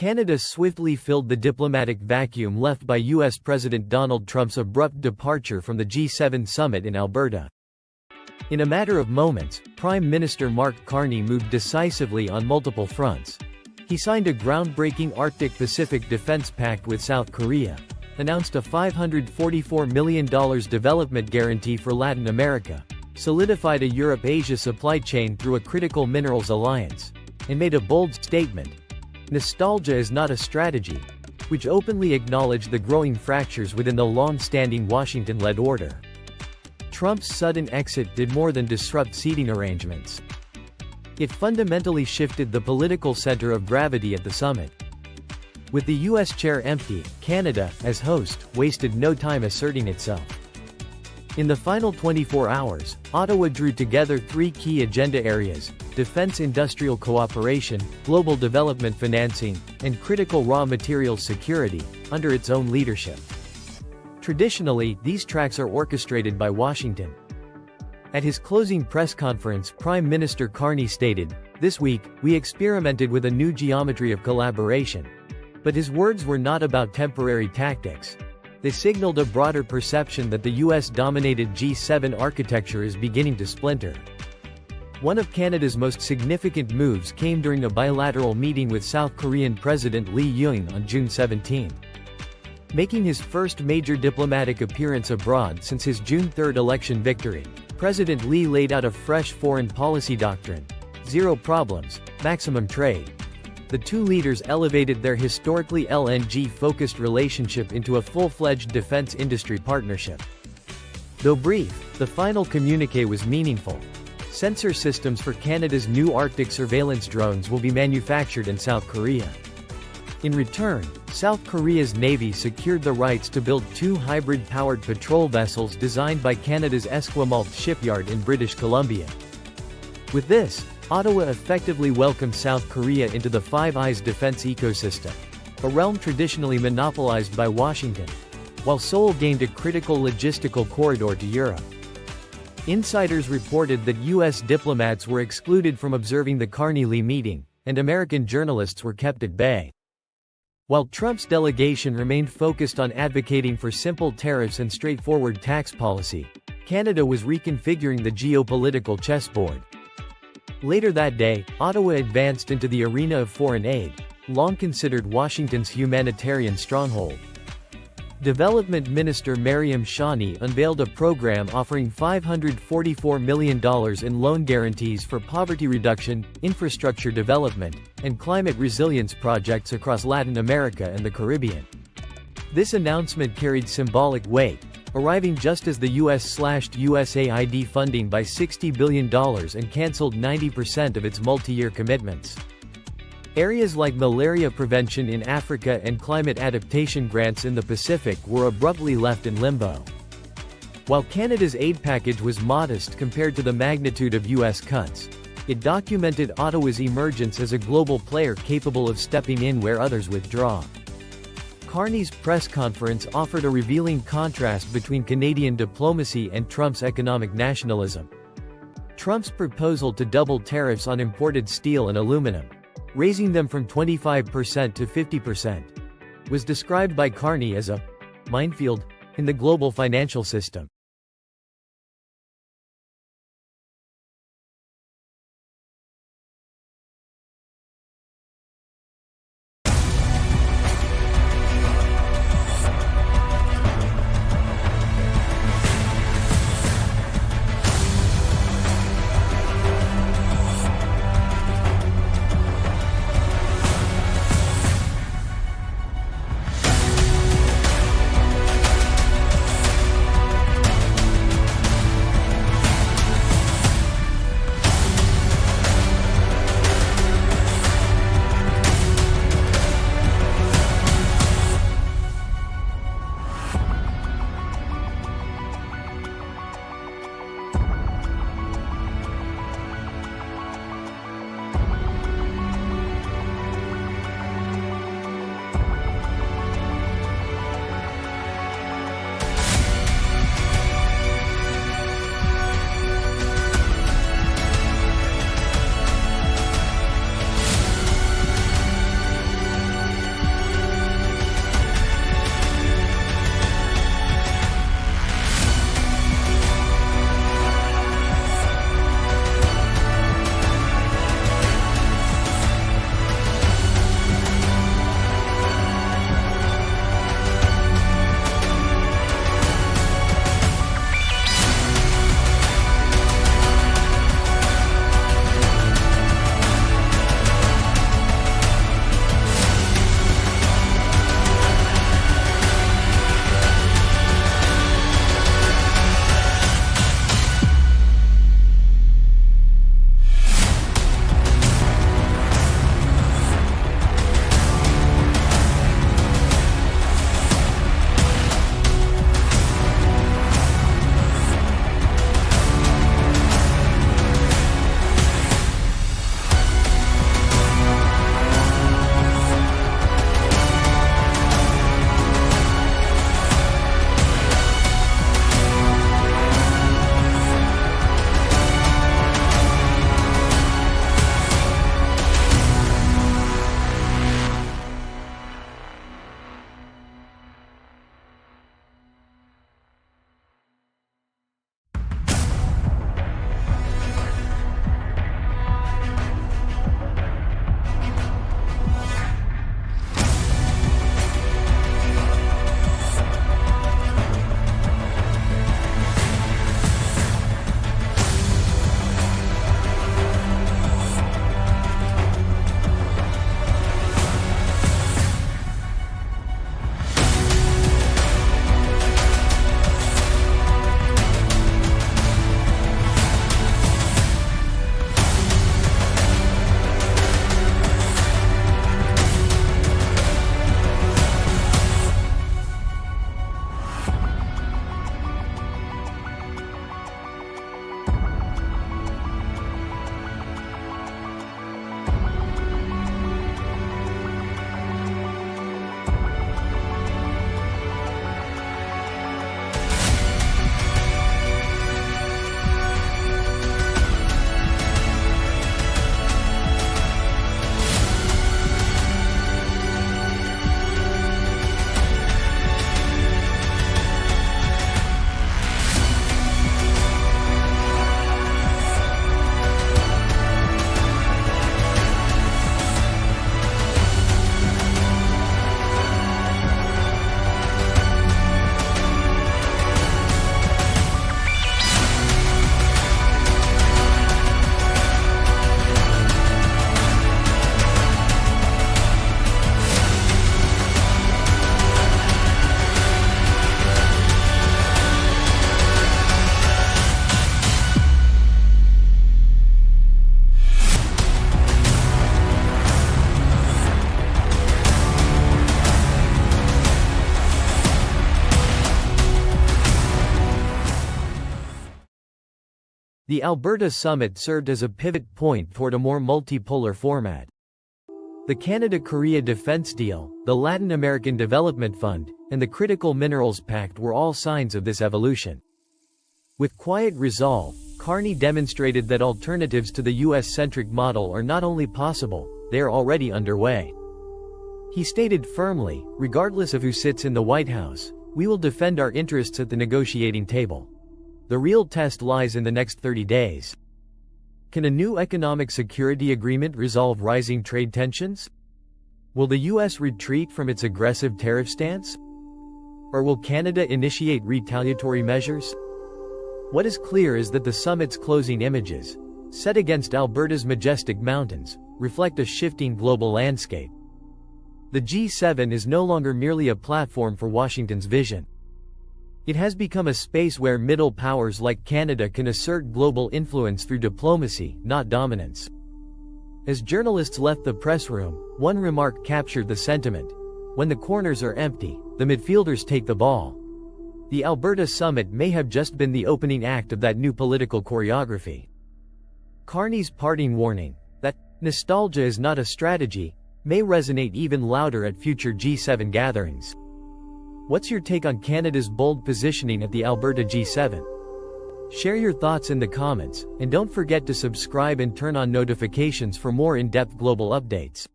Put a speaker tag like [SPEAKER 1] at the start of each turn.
[SPEAKER 1] Canada swiftly filled the diplomatic vacuum left by U.S. President Donald Trump's abrupt departure from the G7 summit in Alberta. In a matter of moments, Prime Minister Mark Carney moved decisively on multiple fronts. He signed a groundbreaking Arctic-Pacific defense pact with South Korea, announced a $544 million development guarantee for Latin America, solidified a Europe-Asia supply chain through a critical minerals alliance, and made a bold statement: "Nostalgia is not a strategy," which openly acknowledged the growing fractures within the long-standing Washington-led order. Trump's sudden exit did more than disrupt seating arrangements. It fundamentally shifted the political center of gravity at the summit. With the U.S. chair empty, Canada, as host, wasted no time asserting itself. In the final 24 hours, Ottawa drew together three key agenda areas: defense industrial cooperation, global development financing, and critical raw materials security, under its own leadership. Traditionally, these tracks are orchestrated by Washington. At his closing press conference, Prime Minister Carney stated, "This week, we experimented with a new geometry of collaboration." But his words were not about temporary tactics. They signaled a broader perception that the US-dominated G7 architecture is beginning to splinter. One of Canada's most significant moves came during a bilateral meeting with South Korean President Lee on June 17. Making his first major diplomatic appearance abroad since his June 3 election victory, President Lee laid out a fresh foreign policy doctrine: zero problems, maximum trade. The two leaders elevated their historically LNG-focused relationship into a full-fledged defense industry partnership. Though brief, the final communiqué was meaningful. Sensor systems for Canada's new Arctic surveillance drones will be manufactured in South Korea. In return, South Korea's Navy secured the rights to build two hybrid-powered patrol vessels designed by Canada's Esquimalt shipyard in British Columbia. With this, Ottawa effectively welcomed South Korea into the Five Eyes defense ecosystem, a realm traditionally monopolized by Washington, while Seoul gained a critical logistical corridor to Europe. Insiders reported that U.S. diplomats were excluded from observing the Carney-Lee meeting, and American journalists were kept at bay. While Trump's delegation remained focused on advocating for simple tariffs and straightforward tax policy, Canada was reconfiguring the geopolitical chessboard. Later that day, Ottawa advanced into the arena of foreign aid, long considered Washington's humanitarian stronghold. Development Minister Maryam Shani unveiled a program offering $544 million in loan guarantees for poverty reduction, infrastructure development, and climate resilience projects across Latin America and the Caribbean. This announcement carried symbolic weight, arriving just as the U.S. slashed USAID funding by $60 billion and cancelled 90% of its multi-year commitments. Areas like malaria prevention in Africa and climate adaptation grants in the Pacific were abruptly left in limbo. While Canada's aid package was modest compared to the magnitude of U.S. cuts, it documented Ottawa's emergence as a global player capable of stepping in where others withdraw. Carney's press conference offered a revealing contrast between Canadian diplomacy and Trump's economic nationalism. Trump's proposal to double tariffs on imported steel and aluminum, raising them from 25% to 50%, was described by Carney as a minefield in the global financial system. The Alberta summit served as a pivot point toward a more multipolar format. The Canada-Korea defense deal, the Latin American Development Fund, and the Critical Minerals Pact were all signs of this evolution. With quiet resolve, Carney demonstrated that alternatives to the US-centric model are not only possible, they are already underway. He stated firmly, regardless of who sits in the White House, we will defend our interests at the negotiating table. The real test lies in the next 30 days. Can a new economic security agreement resolve rising trade tensions? Will the US retreat from its aggressive tariff stance? Or will Canada initiate retaliatory measures? What is clear is that the summit's closing images, set against Alberta's majestic mountains, reflect a shifting global landscape. The G7 is no longer merely a platform for Washington's vision. It has become a space where middle powers like Canada can assert global influence through diplomacy, not dominance. As journalists left the press room, one remark captured the sentiment: when the corners are empty, the midfielders take the ball. The Alberta summit may have just been the opening act of that new political choreography. Carney's parting warning, that nostalgia is not a strategy, may resonate even louder at future G7 gatherings. What's your take on Canada's bold positioning at the Alberta G7? Share your thoughts in the comments, and don't forget to subscribe and turn on notifications for more in-depth global updates.